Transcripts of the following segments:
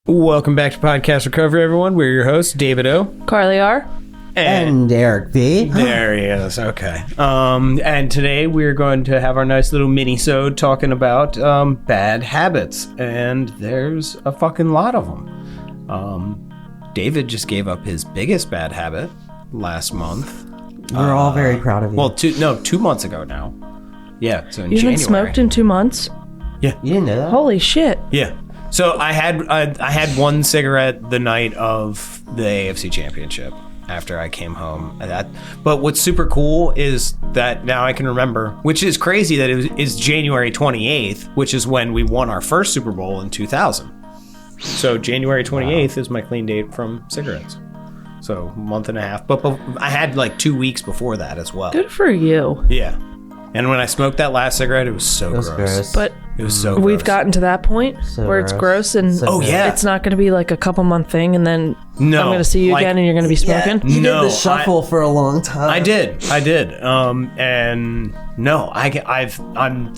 Welcome back to Podcast Recovery, everyone. We're your hosts, David O. Carly R. And Eric B. There he is. Okay. And today we're going to have our nice little mini-sode talking about bad habits. And there's a fucking lot of them. David just gave up his biggest bad habit last month. We're all very proud of you. Well, 2 months ago now. Yeah, so in You January. haven't smoked in 2 months? Yeah. You didn't know that? Holy shit. Yeah. So I had one cigarette the night of the AFC Championship after I came home. But what's super cool is that now I can remember, which is crazy that it is January 28th, which is when we won our first Super Bowl in 2000. So January 28th is my clean date from cigarettes. So a month and a half. But I had like 2 weeks before that as well. Good for you. Yeah. And when I smoked that last cigarette, it was so gross. But it was so gross. we've gotten to that point where it's gross and it's not going to be like a couple month thing and then I'm going to see you again and you're going to be smoking. You did the shuffle for a long time. I did. And no, I'm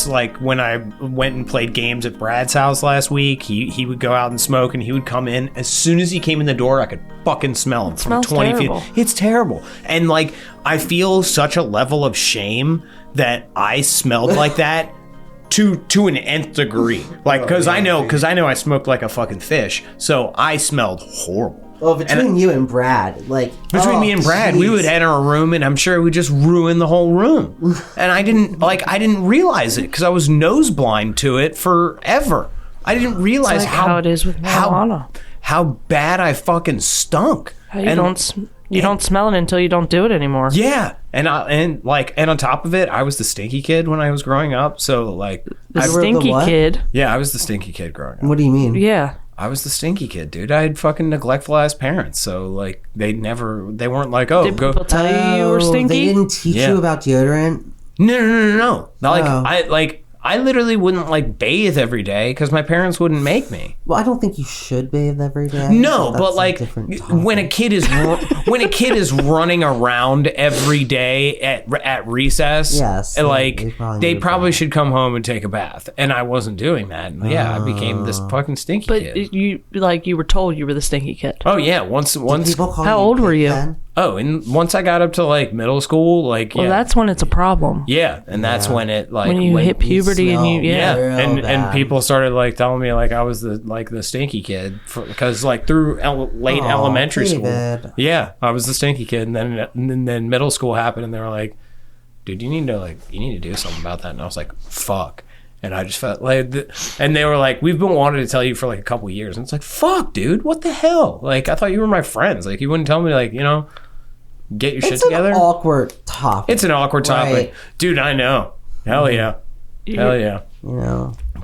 like when I went and played games at Brad's house last week, he would go out and smoke and he would come in. As soon as he came in the door, I could fucking smell him from 20 terrible. feet. It's terrible. And like, I feel such a level of shame that I smelled like that to an nth degree. Like, because I know I smoked like a fucking fish. So I smelled horrible. Well, between you and Brad, like... Between me and Brad, we would enter a room and I'm sure we just ruin the whole room. And I didn't realize it because I was nose blind to it forever. I didn't realize It's like how it is with marijuana. How bad I fucking stunk. You don't smell it until you don't do it anymore. Yeah. And on top of it, I was the stinky kid when I was growing up. So like The stinky kid. Yeah, I was the stinky kid growing up. What do you mean? Yeah. I was the stinky kid, dude. I had fucking neglectful ass parents, so like they weren't like, oh, Did go. people tell you were stinky? They didn't teach you about deodorant? No. I literally wouldn't like bathe every day because my parents wouldn't make me. Well, I don't think you should bathe every day. No, That's but like when a kid is running around every day at recess, yes, like they probably should come home and take a bath, and I wasn't doing that. And yeah, I became this fucking stinky kid. But you were told you were the stinky kid. Oh yeah, once. How old were you? Then? Oh, and once I got up to like middle school, like Well, that's when it's a problem. Yeah, and that's when it like when you hit puberty and you and people started like telling me like I was the stinky kid because like through late elementary school, yeah, I was the stinky kid, and then middle school happened, and they were like, dude, you need to do something about that, and I was like, fuck. And I just felt like, and they were like, we've been wanting to tell you for like a couple of years, and it's like, fuck, dude, what the hell? Like, I thought you were my friends. Like, you wouldn't tell me, like, get your shit together. It's an awkward topic. It's an awkward topic, right? Dude. I know. Hell yeah. Hell yeah.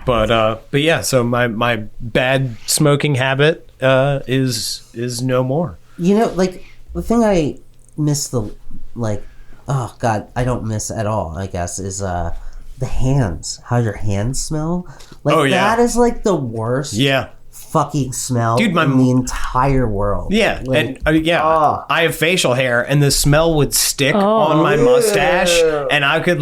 But yeah. So my bad smoking habit is no more. Like the thing I miss oh god, I don't miss at all. I guess is the hands. How your hands smell. Like that is like the worst. Yeah. Fucking smell, dude, in the entire world. Yeah, like, and I have facial hair, and the smell would stick on my mustache, and I could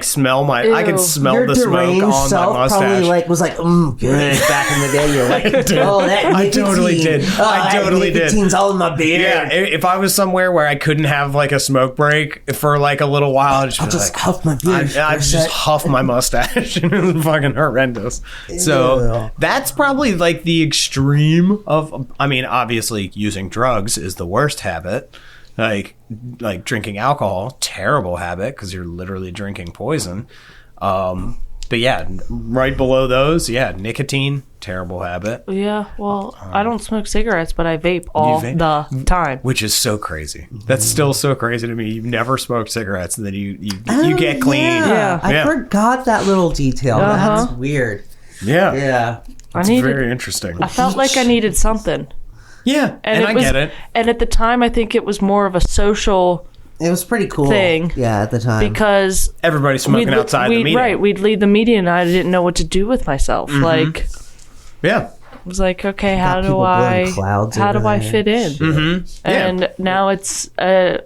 smell my. I could smell your the smoke on my mustache. Probably was like, good. Back in the day, you're like, that I totally did. I totally did. Nicotine's all in my beard. Yeah, if I was somewhere where I couldn't have like a smoke break for like a little while, I'd just huff my beard. I'd just huff my mustache, and it was fucking horrendous. So that's probably like the extreme of. I mean, obviously, using drugs is the worst habit. Like drinking alcohol, terrible habit because you're literally drinking poison. But yeah, right below those, nicotine, terrible habit. Yeah, well, I don't smoke cigarettes, but I vape all the time. Which is so crazy. That's still so crazy to me. You've never smoked cigarettes and then you get clean. Yeah. I forgot that little detail. That's weird. Yeah. Yeah. It's very interesting. I felt like I needed something. Yeah, and I get it. And at the time, I think it was more of a social... It was pretty cool thing. Yeah, at the time. Because... Everybody's smoking outside the meeting. Right, we'd leave the meeting and I didn't know what to do with myself. Like... Yeah. It was like, okay, how do I fit in? Mm-hmm. And now it's a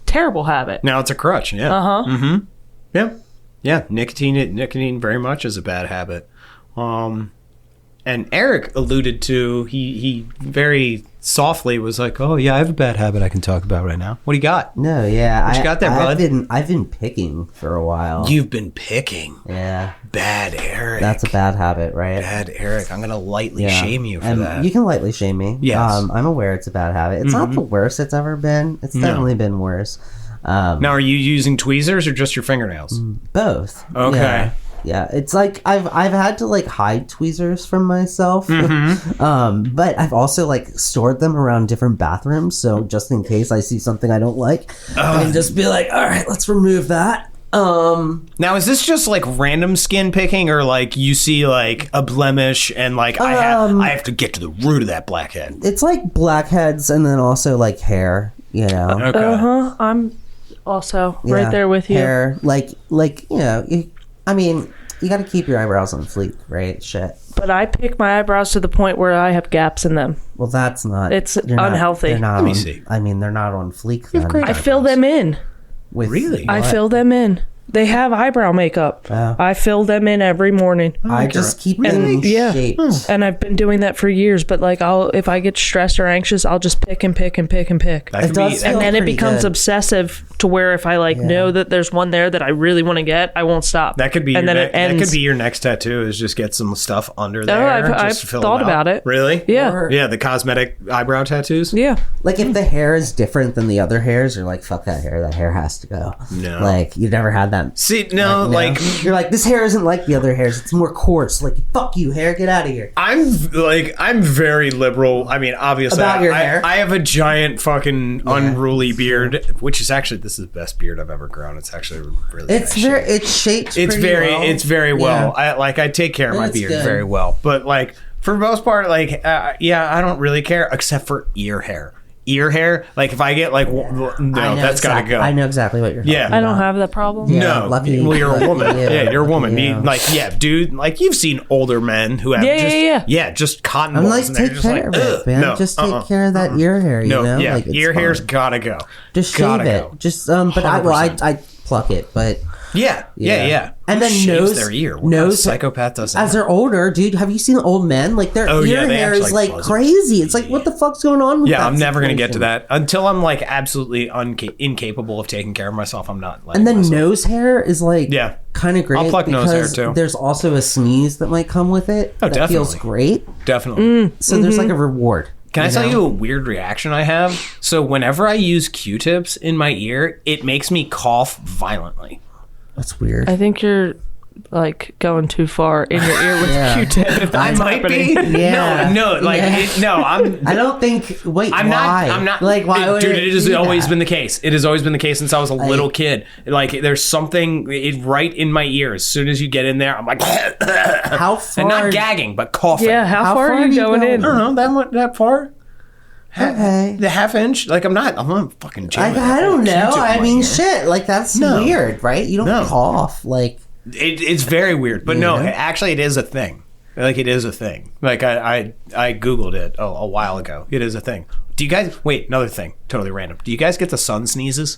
terrible habit. Now it's a crutch, yeah. Uh-huh. Mm-hmm. Yeah. Yeah, nicotine very much is a bad habit. and Eric alluded to, he very softly was like, "Oh yeah, I have a bad habit I can talk about right now. What do you got?" No, yeah, what you got there, bud? I've been picking for a while. You've been picking. Yeah. Bad Eric. That's a bad habit, right? Bad Eric. I'm gonna lightly shame you for that. You can lightly shame me. Yes. I'm aware it's a bad habit. It's not the worst it's ever been. It's definitely been worse. Now, are you using tweezers or just your fingernails? Both. Okay. Yeah, it's like I've had to like hide tweezers from myself, but I've also like stored them around different bathrooms, so just in case I see something I don't like, I can just be like, all right, let's remove that. Now, is this just like random skin picking, or like you see like a blemish and like I have to get to the root of that blackhead? It's like blackheads and then also like hair, you know. Okay. I'm also right there with you. Hair, like you know. I mean, you got to keep your eyebrows on fleek, right? Shit. But I pick my eyebrows to the point where I have gaps in them. Well, that's not. It's unhealthy. Let me see. I mean, they're not on fleek. Then. I fill them in. Really? I fill them in. They have eyebrow makeup. I fill them in every morning. I just keep them shaped. And I've been doing that for years. But like, if I get stressed or anxious, I'll just pick and pick and pick and pick. And then it becomes obsessive to where if I know that there's one there that I really want to get, I won't stop. That could be. That could be your next tattoo. Is just get some stuff under there. I've thought about it. Really? Yeah. Yeah. The cosmetic eyebrow tattoos. Yeah. Like if the hair is different than the other hairs, you're like, fuck that hair. That hair has to go. No. Like you've never had that. See, no. Like you're like, this hair isn't like the other hairs. It's more coarse. Like, fuck you, hair. Get out of here. I'm very liberal. I mean, obviously, about your hair. I have a giant fucking unruly beard, which is actually this is the best beard I've ever grown. It's actually really. It's nice very. It's shaped. It's very. Well. It's very well. I take care of my beard very well, but like for the most part, like I don't really care except for ear hair. Ear hair, like if I get like that's gotta go. I know exactly what you're talking about. I don't have that problem. No, well, you're a woman. You're a woman. Dude, like you've seen older men who have just cotton balls. I'm like, take care of it, man. Just take care of that ear hair. You know, like ear hair's gotta go. Just shave it. Just but I pluck it, but. Yeah. And then nose their ear. Nose psychopath does that. As they're older, dude. Have you seen old men? Like their ear hair is like crazy. It's like, what the fuck's going on with that? Yeah, I'm never gonna get to that until I'm like absolutely incapable of taking care of myself. I'm not. And then nose hair is like kind of great. I'll pluck nose hair too. There's also a sneeze that might come with it. Oh, that definitely. Feels great. Definitely. So there's like a reward. Can I tell you a weird reaction I have? So whenever I use Q-tips in my ear, it makes me cough violently. That's weird. I think you're like going too far in your ear with Q-tip. I might be. Yeah. No. I don't think. Wait. I'm not. Like why? Dude, it has always been the case. It has always been the case since I was a little kid. Like there's something right in my ear. As soon as you get in there, I'm like, how far? And not gagging, but coughing. Yeah. How far are you going in? I don't know. That far. Okay. The half inch? Like I'm not fucking jamming. I don't know. I mean, shit. Like that's weird, right? You don't cough. Like it's very weird. But no, actually, it is a thing. Like it is a thing. Like I googled it a while ago. It is a thing. Do you guys? Wait, another thing. Totally random. Do you guys get the sun sneezes?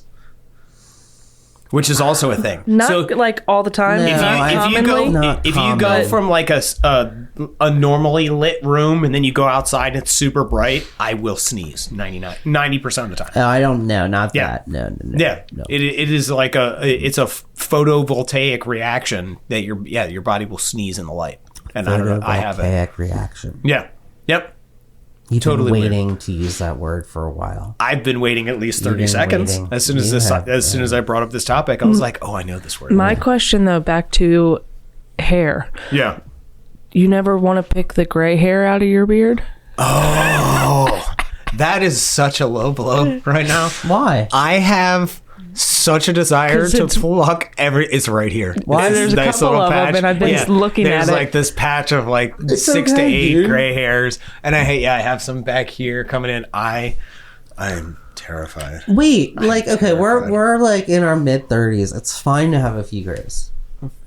Which is also a thing. Not like all the time. No, if you go from like a normally lit room and then you go outside and it's super bright, I will sneeze 90% of the time. Oh, I don't know. Not that. No. Yeah. No. It is like it's a photovoltaic reaction that your body will sneeze in the light. And I don't know. I have it. Photovoltaic reaction. Yeah. Yep. You've been waiting to use that word for a while. I've been waiting at least 30 seconds. As soon as I brought up this topic, I was like, "Oh, I know this word." My question though, back to hair. Yeah. You never want to pick the gray hair out of your beard? Oh, that is such a low blow right now. Why? I have such a desire to pluck it's right here. Why? There's a couple of them, and I've been looking at it. There's like this patch of like 6 to 8 gray hairs, and I have some back here coming in. I'm terrified. Wait, like okay, we're like in our mid-30s. It's fine to have a few grays.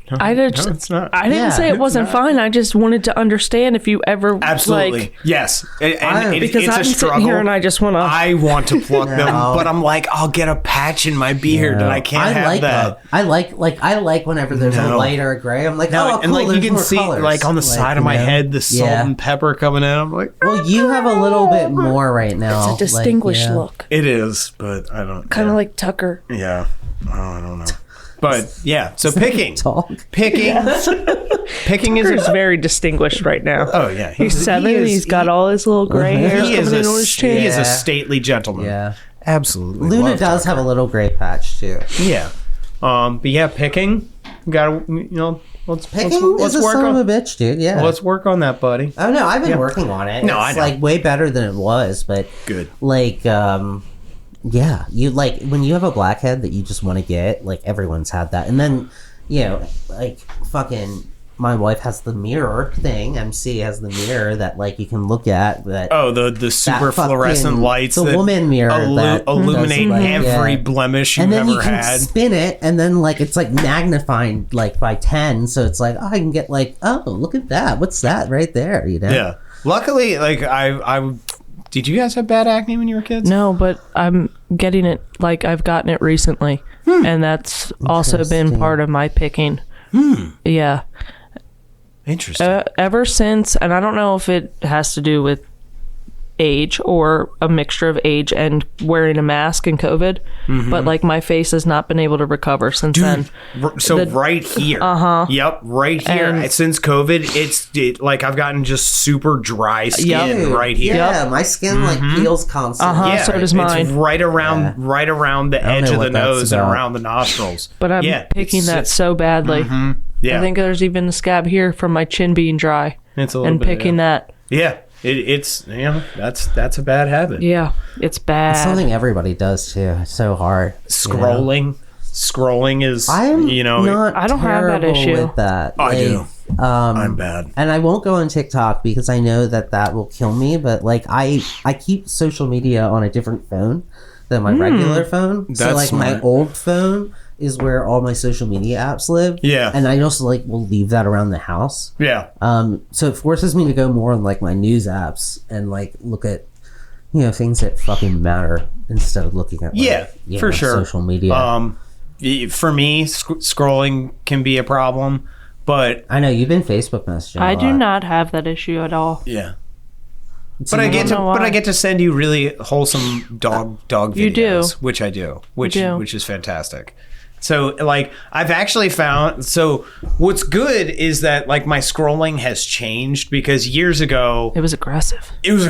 it's not. I didn't say it wasn't fine. I just wanted to understand if you ever absolutely yes, and because it's I'm a struggle. sitting here and I just want to. I want to pluck them, but I'm like, I'll get a patch in my beard, and I can't have that. I like whenever there's a light or a gray. I'm like, cool, and like you can see colors. like on the side of my head the salt and pepper coming in. I'm like, well, you have a little bit more right now. It's a distinguished look. It is, but I don't. Kind of like Tucker. Yeah, I don't know. But yeah, so picking Tucker's very distinguished right now. Oh yeah, he's 7. He's got all his little gray hair coming in on his chin. He is a stately gentleman. Yeah, absolutely. Luna does have a little gray patch too. Yeah, but yeah, picking. Got let's work on a bitch, dude. Yeah, let's work on that, buddy. Oh no, I've been working on it. No, it's like way better than it was, but good. Like yeah, you like when you have a blackhead that you just want to get, like everyone's had that. And then, like fucking my wife has the mirror thing. MC has the mirror that like you can look at. That the super fluorescent lights, the woman mirror that illuminate every blemish you've ever had. And then you can spin it, and then like it's like magnified like by 10. So it's like I can get like look at that. What's that right there? Yeah. Luckily, like I. Did you guys have bad acne when you were kids? No, but I'm getting it, like I've gotten it recently. And that's also been part of my picking. Yeah. Interesting. Ever since, and I don't know if it has to do with age or a mixture of age and wearing a mask and COVID, but like my face has not been able to recover since then. So right here. Yep, right here. And since COVID, like I've gotten just super dry skin right here. Yeah, my skin like peels constantly. Yeah, so does mine. It's right around the edge of the nose and around the nostrils. But I'm picking that so badly. Yeah. I think there's even a scab here from my chin being dry. It's a little and bit, picking that. Yeah. It's that's a bad habit. Yeah, it's bad. It's something everybody does too. It's so hard. Scrolling is I don't have that issue with that. I do. I'm bad, and I won't go on TikTok because I know that will kill me. But like I keep social media on a different phone than my regular phone. That's so like smart. My old phone is where all my social media apps live. Yeah. And I also like will leave that around the house. Yeah. So it forces me to go more on like my news apps and like look at things that fucking matter instead of looking at for sure social media. For me, scrolling can be a problem, but I know you've been Facebook messaging. I do not have that issue at all. Yeah. But I get to send you really wholesome dog videos, you do. Which I do, which is fantastic. So like I've actually found, so what's good is that like my scrolling has changed because years ago it was aggressive. It was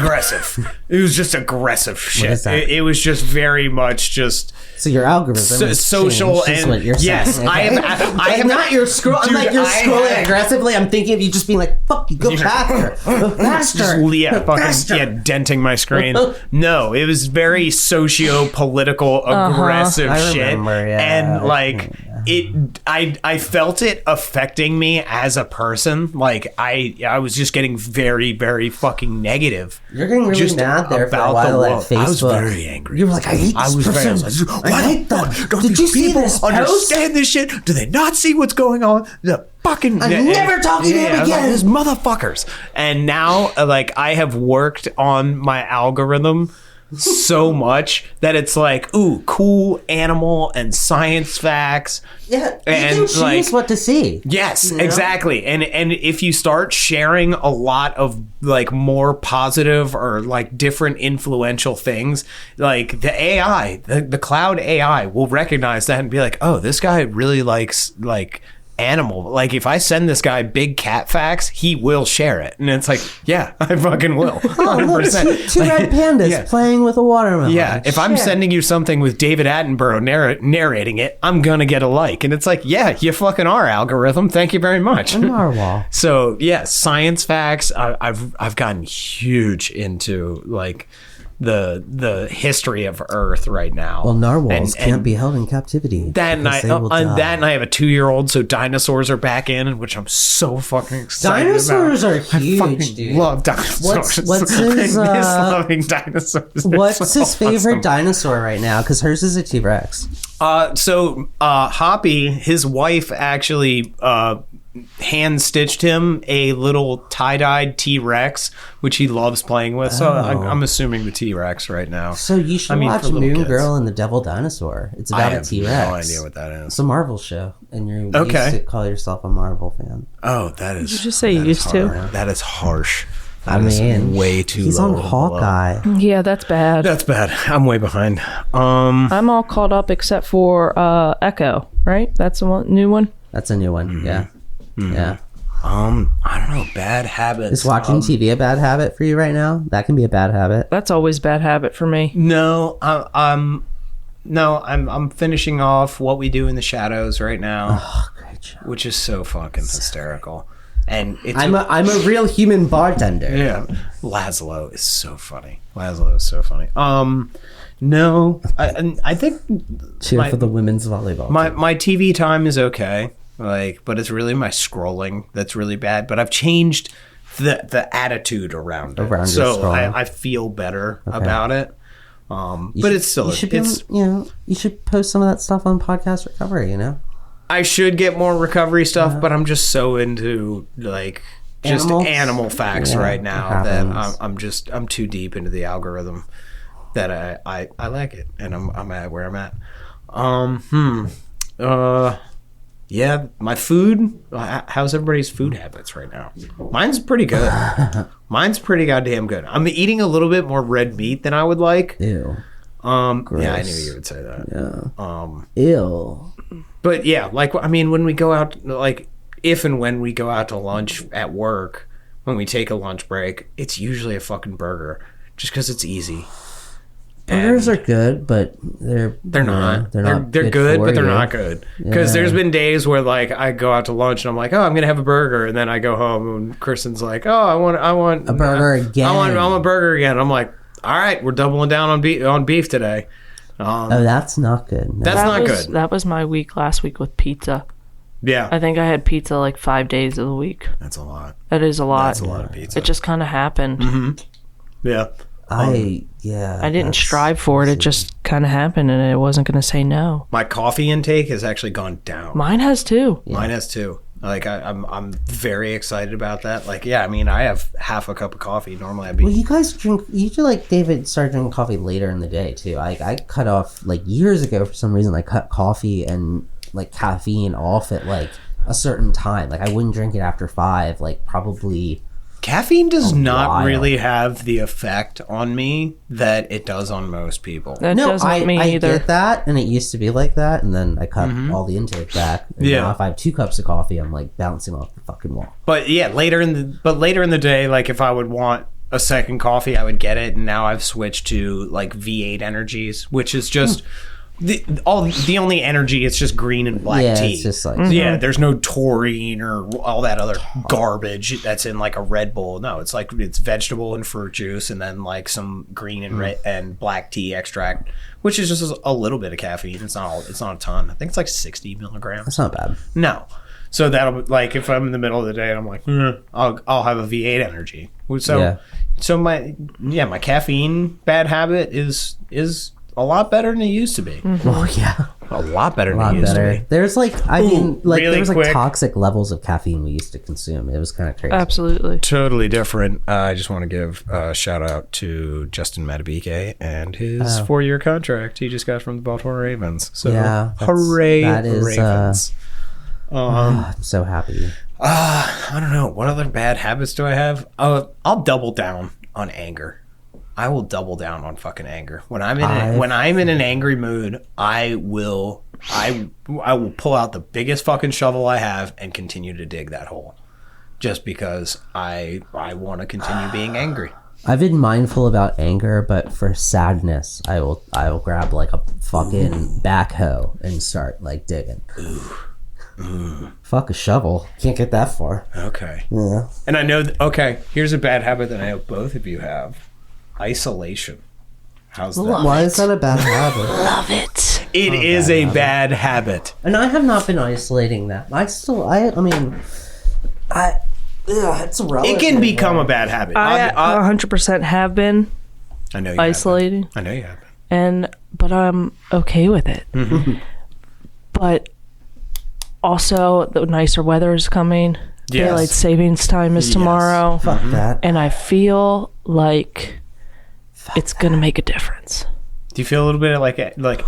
just aggressive shit. What is that? It was just very much just so your algorithm is social changed, and what you're yes, saying. I am not your scroll. I'm like you're scrolling aggressively. I'm thinking of you just being like, "Fuck you, go faster, denting my screen." No, it was very socio-political, aggressive shit, and like I felt it affecting me as a person. Like I was just getting very, very fucking negative. You're getting really mad there for a while at Facebook. I was very angry. You were like, I hate this person. I hate them. Did you see this understand this shit? Do they not see what's going on? The fucking I'm never talking to him again. These motherfuckers. And now, like, I have worked on my algorithm so much that it's like, ooh, cool animal and science facts. Yeah, and you can choose what to see. Yes, exactly. And if you start sharing a lot of like more positive or like different influential things, like the AI, the cloud AI will recognize that and be like, oh, this guy really likes like animal. Like if I send this guy big cat facts, he will share it. And it's like, yeah, I fucking will. 100%. Two red pandas playing with a watermelon. Yeah, if I'm sending you something with David Attenborough narrating it, I'm gonna get a like. And it's like, yeah, you fucking are, algorithm. Thank you very much. A narwhal. So yeah, science facts. I've gotten huge into like the history of Earth right now. Well, narwhals can't be held in captivity. That and I have a 2-year-old, so dinosaurs are back in, which I'm so fucking excited dinosaurs about. Are huge, I fucking dude. love dinosaurs. What's his, I miss loving dinosaurs. What's his favorite dinosaur right now? Because hers is a T-Rex. Hoppy, his wife actually hand stitched him a little tie-dyed T-Rex, which he loves playing with. So I'm assuming the T-Rex right now. So you should watch Moon Girl and the Devil Dinosaur. It's about a T-Rex. I have no idea what that is. It's a Marvel show, and you used to call yourself a Marvel fan. Oh, that is. Did you just say used to? That is harsh. That is way too he's low. He's on Hawkeye. Yeah, that's bad. That's bad. I'm way behind. I'm all caught up except for Echo, right? That's the new one? That's a new one, yeah. Mm-hmm. Yeah. I don't know. Bad habits. Is watching TV a bad habit for you right now? That can be a bad habit. That's always a bad habit for me. No, I'm finishing off What We Do in the Shadows right now. Oh, great show. Which is so fucking hysterical. And it's I'm a real human bartender. Yeah. Laszlo is so funny. No, I think cheer for the women's volleyball. My TV time is okay. But it's really my scrolling that's really bad. But I've changed the attitude around it, so I feel better about it. But it's still you should post some of that stuff on Podcast Recovery. I should get more recovery stuff, but I'm just so into animal facts right now that I'm too deep into the algorithm that I like it, and I'm at where I'm at. Yeah, my food. How's everybody's food habits right now? Mine's pretty good. Mine's pretty goddamn good. I'm eating a little bit more red meat than I would like. Ew. Gross. Yeah, I knew you would say that. Yeah. Ew. But yeah, when we go out, if and when we go out to lunch at work, when we take a lunch break, it's usually a fucking burger, just because it's easy. Burgers are good, but they're not. They're good, but they're not good. Because there's been days where I go out to lunch and I'm like, oh, I'm gonna have a burger, and then I go home and Kristen's like, oh, I want a burger again. I want a burger again. I'm like, all right, we're doubling down on beef today. That's not good. No. That's not good. That was my week last week with pizza. Yeah, I think I had pizza 5 days of the week. That's a lot. That is a lot. That's a lot of pizza. It just kind of happened. Mm-hmm. Yeah. I didn't strive for it. It just kind of happened, and it wasn't going to say no. My coffee intake has actually gone down. Mine has too. Yeah. Mine has too. I'm very excited about that. I have half a cup of coffee. Normally I'd be. Well, you guys drink. David started drinking coffee later in the day too. I cut off years ago for some reason. I cut coffee and caffeine off at a certain time. I wouldn't drink it after 5. Probably. Caffeine does not really have the effect on me that it does on most people. That doesn't I either. get that, and it used to be like that, and then I cut all the intake back. And now if I have 2 cups of coffee, I'm bouncing off the fucking wall. But yeah, later in the day, if I would want a second coffee, I would get it, and now I've switched to V8 Energies, which is just. The only energy, it's just green and black tea. It's just there's no taurine or all that other garbage that's in a Red Bull. No, it's it's vegetable and fruit juice, and then some green and red and black tea extract, which is just a little bit of caffeine. It's not a ton. I think it's 60 milligrams. That's not bad. No, so that'll if I'm in the middle of the day and I'm like, I'll have a V8 energy. So my caffeine bad habit is a lot better than it used to be. Mm-hmm. Oh yeah, a lot better than it used to be. There's there was toxic levels of caffeine we used to consume. It was kind of crazy. Absolutely, totally different. I just want to give a shout out to Justin Matabike and his 4-year contract he just got from the Baltimore Ravens. So hooray, Ravens! I'm so happy. I don't know. What other bad habits do I have? I'll double down on anger. I will double down on fucking anger. When I'm in an angry mood, I will pull out the biggest fucking shovel I have and continue to dig that hole, just because I want to continue being angry. I've been mindful about anger, but for sadness, I will grab a fucking backhoe and start digging. Fuck a shovel. Can't get that far. Okay. Yeah. And I know. Okay. Here's a bad habit that I know both of you have. Isolation. How's that? Why is that a bad habit? Love it. It is a bad habit. And I have not been isolating that. It's relative. It can become a bad habit. I 100% have been I know you isolating. Have been. I know you have been. But I'm okay with it. Mm-hmm. But also, the nicer weather is coming. Yes. Daylight savings time is tomorrow. Fuck that. And I feel like it's going to make a difference. Do you feel a little bit like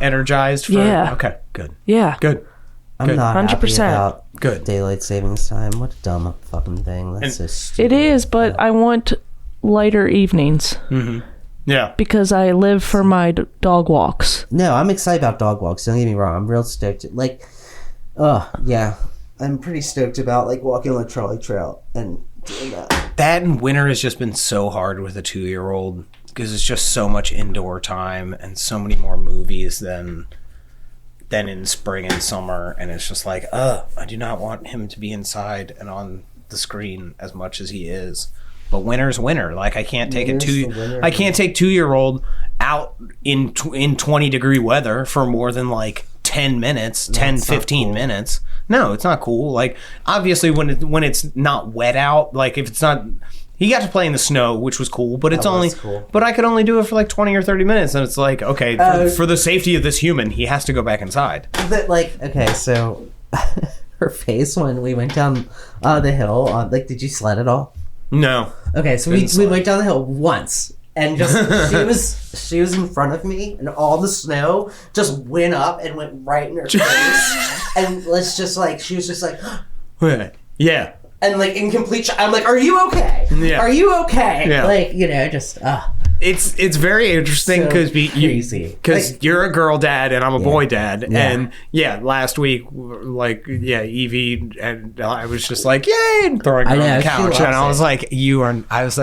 energized? Yeah. Okay, good. Yeah. Good. I'm not 100%. Happy 100%. about Good. daylight savings time. What a dumb fucking thing. That's so stupid. It is, but I want lighter evenings. Mm-hmm. Yeah. Because I live for my dog walks. No, I'm excited about dog walks. Don't get me wrong. I'm real stoked. Yeah. I'm pretty stoked about walking on the trolley trail and doing that. That in winter has just been so hard with a 2-year-old because it's just so much indoor time and so many more movies than in spring and summer. And it's just like, I do not want him to be inside and on the screen as much as he is. But winter's winter. Like I can't take I can't take 2-year-old out in 20-degree weather for more than 10 minutes, 15 minutes. No, it's not cool. Like obviously when it's not wet out, if it's not, he got to play in the snow, which was cool, but but I could only do it for 20 or 30 minutes. And it's okay, for the safety of this human, he has to go back inside. But okay, so her face when we went down the hill, did you sled at all? No. Okay, so we went down the hill once. And just she was in front of me, and all the snow just went up and went right in her face. And she was just yeah. And in complete I'm like, are you okay? Yeah. Are you okay? Yeah. It's very interesting because you're a girl dad and I'm a boy dad. And last week, Evie and I was just yay, and throwing her on the couch. And I was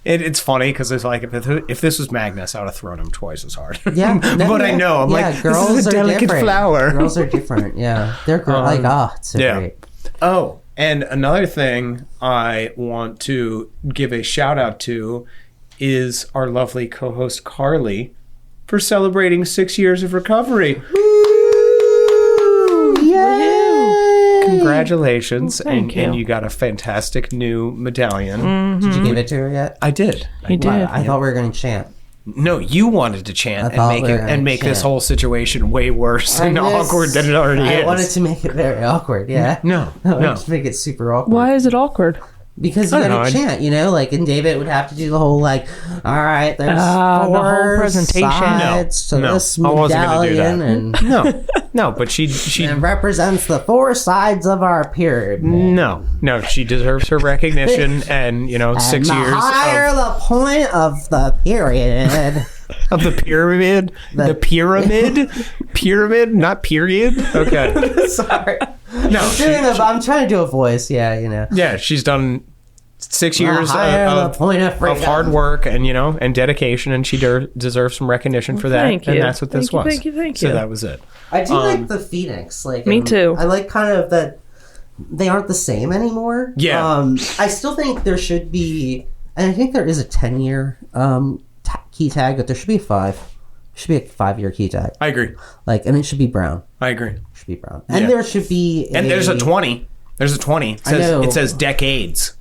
it's funny because it's if this was Magnus, I would have thrown him twice as hard. Yeah. But I know. I'm girls this is a delicate different. flower. Girls are different. Yeah. They're it's so great. Oh, and another thing I want to give a shout out to is our lovely co-host Carly for celebrating 6 years of recovery. Woo! Yay! Congratulations. Thank you. And you got a fantastic new medallion. Mm-hmm. Did you give it to her yet? I did. You did. I thought we were going to chant. No, you wanted to chant and make this whole situation way worse and awkward than it already is. I wanted to make it very awkward, yeah. No. To make it super awkward. Why is it awkward? Because you gotta chant, and David would have to do the whole all right, there's the four whole presentation. sides to this medallion, and no, but she it represents the 4 sides of our pyramid. No, she deserves her recognition, and 6 the years. Higher the point of the period. Of the pyramid? The pyramid, not period? Okay. Sorry. No. I'm trying to do a voice, Yeah, she's done 6 years of hard work and dedication, and she deserves some recognition for that. Thank you. And that's what this was. Thank you. So that was it. I do like the Phoenix. Me too. I like kind of that they aren't the same anymore. Yeah. I still think there should be, and I think there is a 10-year key tag, but there should be a 5. Should be a 5-year key tag. I agree. And it should be brown. I agree. It should be brown. And there should be and there's a 20. There's a 20. It says decades.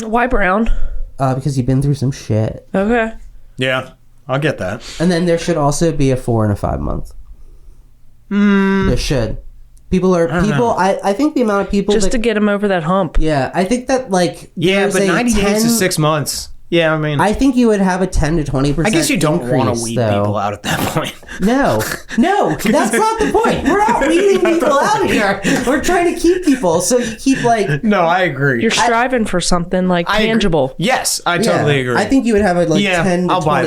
Why brown? Because you've been through some shit. Okay. Yeah, I'll get that. And then there should also be a 4 and a 5 month. There should. I think the amount of people just to get them over that hump. Yeah, I think that but 90 days to 6 months. Yeah, I mean, I think you would have a 10 to 20%. I guess you don't want to weed people out at that point. No, that's not the point. We're not weeding people out here. We're trying to keep people, so you keep No, I agree. You're striving for something tangible. Agree. Yes, I totally agree. I think you would have a 10 to 20% I'll buy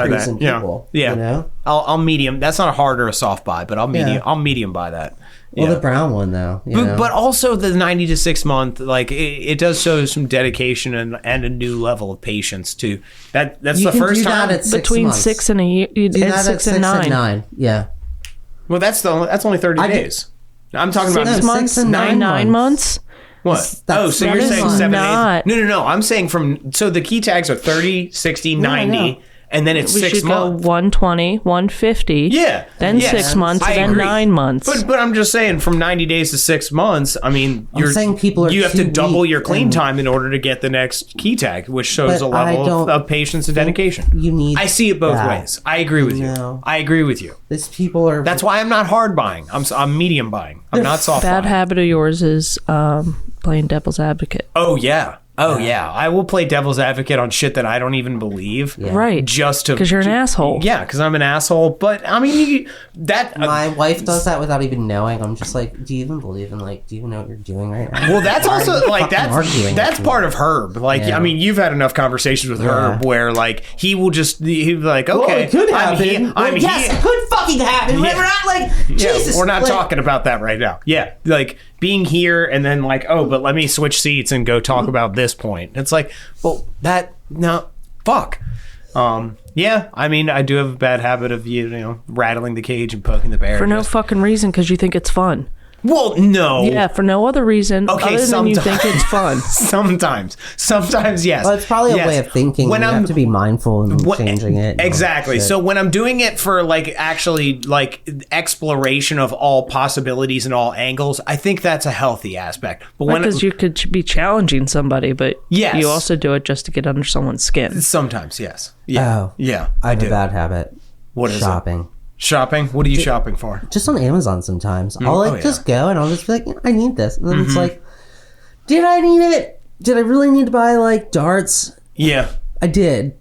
increase that. in people. Yeah. I'll medium. That's not a hard or a soft buy, but I'll medium buy that. Well, the brown one though, but also the 90 to 6 month, it does show some dedication and a new level of patience too. That's the first time between 6 and a year. You do that 6 and 9. Yeah. Well, that's only 30 days. I'm talking about 6 months and 9 months. What? So you're saying 7 8? No. I'm saying so the key tags are 30, 60, 90. and then it's 6 months. Go 120, 150. Yeah. Then 6 months, then agree. 9 months. But I'm just saying, from 90 days to 6 months, I mean, I'm saying people are you have to too double weak your clean time in order to get the next key tag, which shows a level of patience and dedication. You need. I see it both ways. I agree with you. I agree with you. These people are. That's why I'm not hard buying. I'm medium buying. I'm not soft Bad buying. habit of yours is playing devil's advocate. Oh yeah. I will play devil's advocate on shit that I don't even believe. Yeah. Right. Just to, because you're an asshole. Yeah, because I'm an asshole. But I mean, my wife does that without even knowing. I'm just like, do you even believe in do you know what you're doing right now? Well, that's also like that's part of Herb. Like, I mean, you've had enough conversations with Herb where like he'll be like, okay, well, it could happen. Yes, it could fucking happen. Yeah. We're not like Jesus. We're not talking about that right now. Yeah, like being here and then like, oh, but let me switch seats and go talk about this point. It's like, well, fuck. Yeah, I mean, I do have a bad habit of rattling the cage and poking the bear for no fucking reason because you think it's fun. Well, no. Yeah, for no other reason other than you think it's fun. Sometimes, yes. Well, it's probably a way of thinking. You have to be mindful and changing it. Exactly. So when I'm doing it for like actually like exploration of all possibilities and all angles, I think that's a healthy aspect. But because you could be challenging somebody, but you also do it just to get under someone's skin. Sometimes, yes. Yeah. Oh, yeah. I have a bad habit. What is shopping? Shopping? What are you shopping for? Just on Amazon sometimes. I'll just go and I'll just be like, I need this. And then it's like, did I need it? Did I really need to buy like darts? Yeah. I did.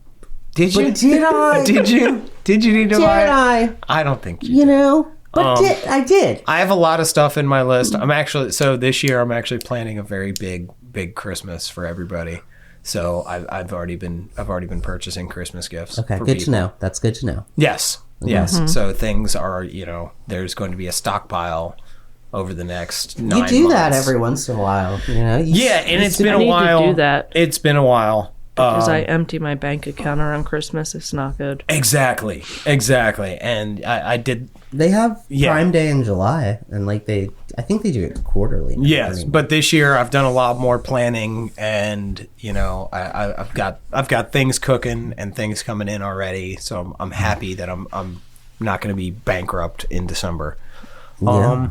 Did you? But did I? Did you? Did you need to buy it? Did I don't think you know. But I did. I have a lot of stuff in my list. This year I'm actually planning a very big Christmas for everybody. So I've already been purchasing Christmas gifts. Okay, good to know. That's good to know. Yes. Yes. Mm-hmm. So things are, there's going to be a stockpile over the next 9 months. You do that every once in a while, Yeah, and it's been a while. To do that. It's been a while. Because I empty my bank account around Christmas. It's not good. Exactly. And I did. They have Prime Day in July, and I think they do it quarterly. Yes, but this year I've done a lot more planning, and I've got things cooking and things coming in already. So I'm happy that I'm not going to be bankrupt in December. Yeah.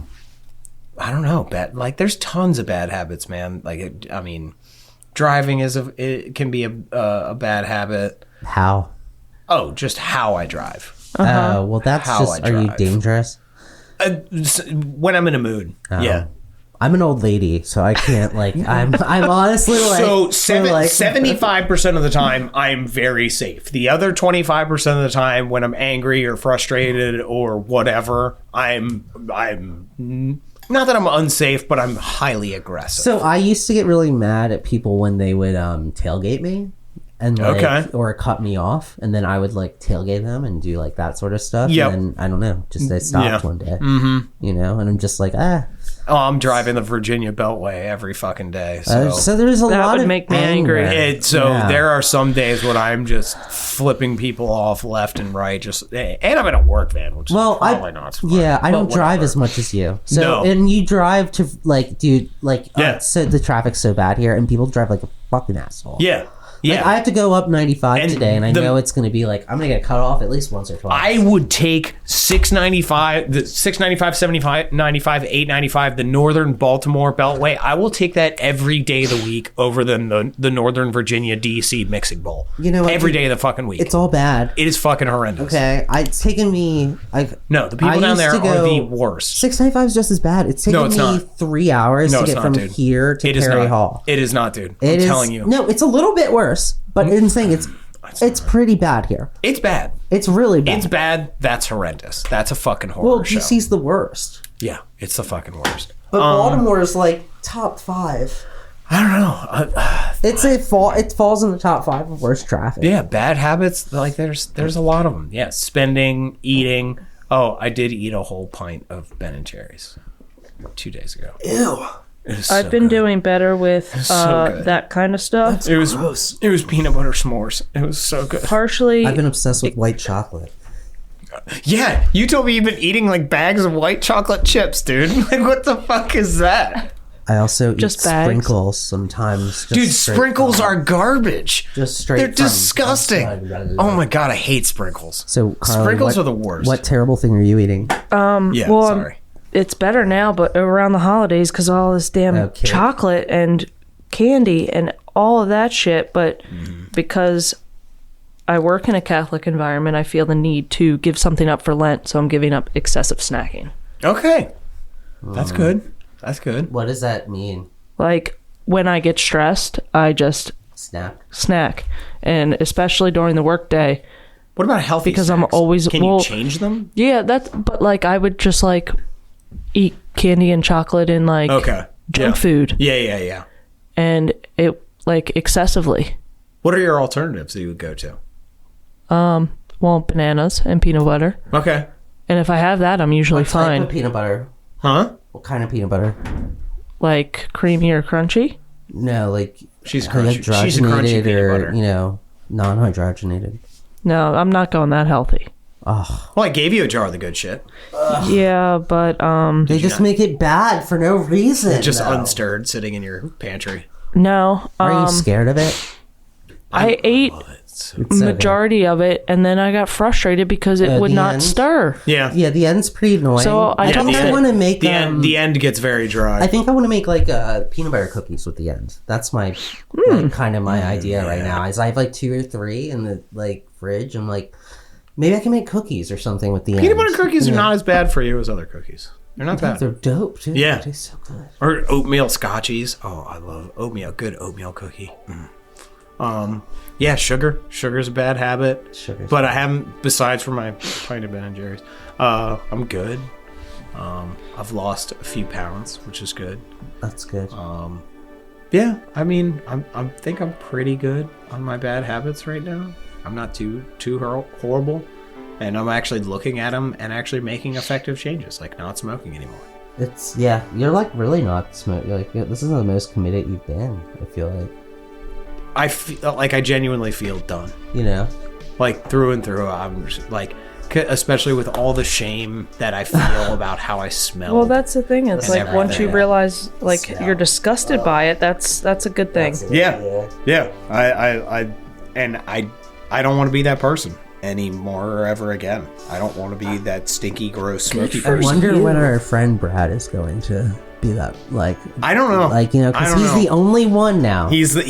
I don't know, there's tons of bad habits, man. Driving it can be a bad habit. How? Oh, just how I drive. Well, that's are you dangerous? When I'm in a mood. Yeah. I'm an old lady, so I can't I'm honestly so 75% of the time I'm very safe. The other 25% of the time when I'm angry or frustrated or whatever, I'm not that I'm unsafe, but I'm highly aggressive. So I used to get really mad at people when they would tailgate me and or cut me off, and then I would tailgate them and do that sort of stuff. Yep. And then I don't know, just they stopped one day. Mm-hmm. And I'm just like, Oh, I'm driving the Virginia Beltway every fucking day. So there's a lot that would of make me angry. There are some days when I'm just flipping people off left and right. And I'm in a work van, which is probably not smart. Yeah, I don't drive as much as you. So no. And you drive to so the traffic's so bad here, and people drive like a fucking asshole. Yeah. Yeah, I have to go up 95 today, and I know it's going to be I'm going to get cut off at least once or twice. I would take 695, 75, 95, 895, the Northern Baltimore Beltway. I will take that every day of the week over the Northern Virginia DC mixing bowl. Every day of the fucking week. It's all bad. It is fucking horrendous. Okay, it's taken me. No, the people down there are the worst. 695 is just as bad. It's taken me 3 hours to get from here to Perry Hall. It is not, dude. I'm telling you. No, it's a little bit worse. But I'm saying it's pretty bad here. It's bad. It's really bad. It's bad. That's horrendous. That's a fucking horror show. Well, DC's the worst. Yeah, it's the fucking worst. But Baltimore is top 5. I don't know. It falls in the top 5 of worst traffic. Yeah, bad habits. There's a lot of them. Yeah, spending, eating. Oh, I did eat a whole pint of Ben & Jerry's 2 days ago. Ew. I've been doing better with that kind of stuff. It was gross. It was peanut butter s'mores. It was so good. Partially, I've been obsessed with white chocolate. Yeah, you told me you've been eating bags of white chocolate chips, dude. What the fuck is that? I also Just eat bags. sprinkles sometimes. Dude, sprinkles are garbage. Just straight. They're disgusting. Oh my god, I hate sprinkles. So Carly, sprinkles are the worst. What terrible thing are you eating? Yeah, well, sorry. It's better now, but around the holidays, because all this damn chocolate and candy and all of that shit. But because I work in a Catholic environment, I feel the need to give something up for Lent, so I'm giving up excessive snacking. Okay. That's good. That's good. What does that mean? Like, when I get stressed, I just snack. And especially during the workday. What about healthy Because snacks? I'm always... Can you change them? Yeah, but like, I would just like eat candy and chocolate and like junk food. Yeah. And it, like, excessively. What are your alternatives that you would go to? Well, bananas and peanut butter. Okay. And if I have that, I'm usually fine. What type of peanut butter? Huh? What kind of peanut butter? Like creamy or crunchy? No, like she's crunchy. She's a crunchy peanut butter. You know, non-hydrogenated. No, I'm not going that healthy. Oh. Well, I gave you a jar of the good shit. Yeah, but they just make it bad for no reason. It's just unstirred, sitting in your pantry. No. Are you scared of it? I ate majority of it, and then I got frustrated because it would not stir. Yeah, the end's pretty annoying. So I want to make the end gets very dry. I think I want to make like peanut butter cookies with the end. That's my like, kind of my idea right now. Is I have like 2 or 3 in the like fridge. I'm like, maybe I can make cookies or something with the peanut butter cookies are not as bad for you as other cookies. They're not bad. They're dope, dude. Yeah, they taste so good. Or oatmeal scotchies. Oh, I love oatmeal. Good oatmeal cookie. Yeah, sugar's a bad habit. But I haven't, besides for my pint of Ben & Jerry's, I'm good. I've lost a few pounds, which is good. That's good. Yeah, I mean, I think I'm pretty good on my bad habits right now. I'm not too horrible, and I'm actually looking at them and actually making effective changes, like not smoking anymore. You're like really not smoking. You're like, this is the most committed you've been. I feel like. I feel like I genuinely feel done. You know, like through and through. I'm just, like, especially with all the shame that I feel about how I smell. Well, that's the thing. It's like once you realize, like, you're disgusted by it, that's a good thing. Yeah. I don't want to be that person anymore or ever again. I don't want to be that stinky, gross, smoky person. I wonder when our friend Brad is going to be that, like, I don't know, like, you know, because he's the only one now. He is the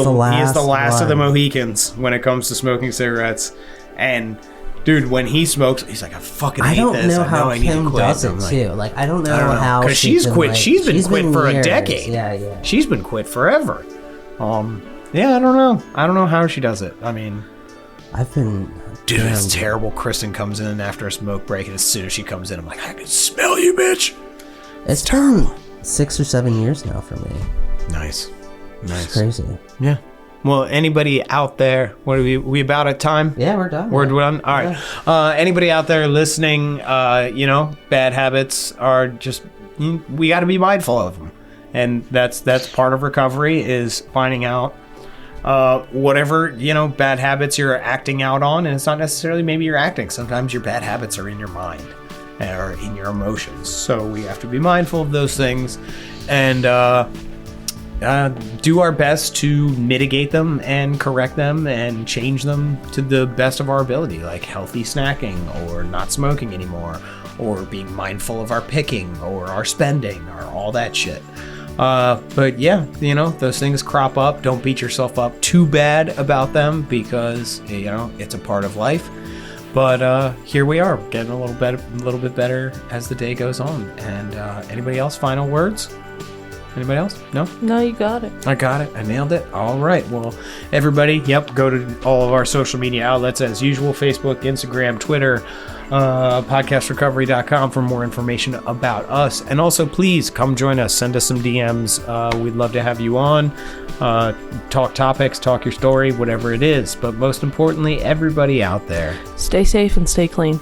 last of the Mohicans when it comes to smoking cigarettes. And dude, when he smokes, he's like, I fucking hate this. I don't know how Kim does it too. Like, I don't know how, because she's quit. Like, she's been quit for years. A decade. Yeah. She's been quit forever. Yeah, I don't know how she does it. I mean, dude, it's terrible. Kristen comes in after a smoke break, and as soon as she comes in, I'm like, I can smell you, bitch. It's turned 6 or 7 years now for me. Nice. It's crazy. Yeah. Well, anybody out there, what are we about at time? Yeah, we're done. We're done? All right. Yeah. Anybody out there listening, bad habits are just, we got to be mindful of them. And that's part of recovery, is finding out whatever, bad habits you're acting out on. And it's not necessarily maybe you're acting. Sometimes your bad habits are in your mind or in your emotions. So we have to be mindful of those things and do our best to mitigate them and correct them and change them to the best of our ability, like healthy snacking or not smoking anymore or being mindful of our picking or our spending or all that shit. But yeah, those things crop up. Don't beat yourself up too bad about them because, it's a part of life. But here we are, getting a little bit better as the day goes on. And anybody else? Final words? Anybody else? No? No, you got it. I got it. I nailed it. All right. Well, everybody, go to all of our social media outlets as usual: Facebook, Instagram, Twitter, podcastrecovery.com for more information about us. And also, please come join us. Send us some DMs. We'd love to have you on. Talk topics, talk your story, whatever it is. But most importantly, everybody out there, stay safe and stay clean.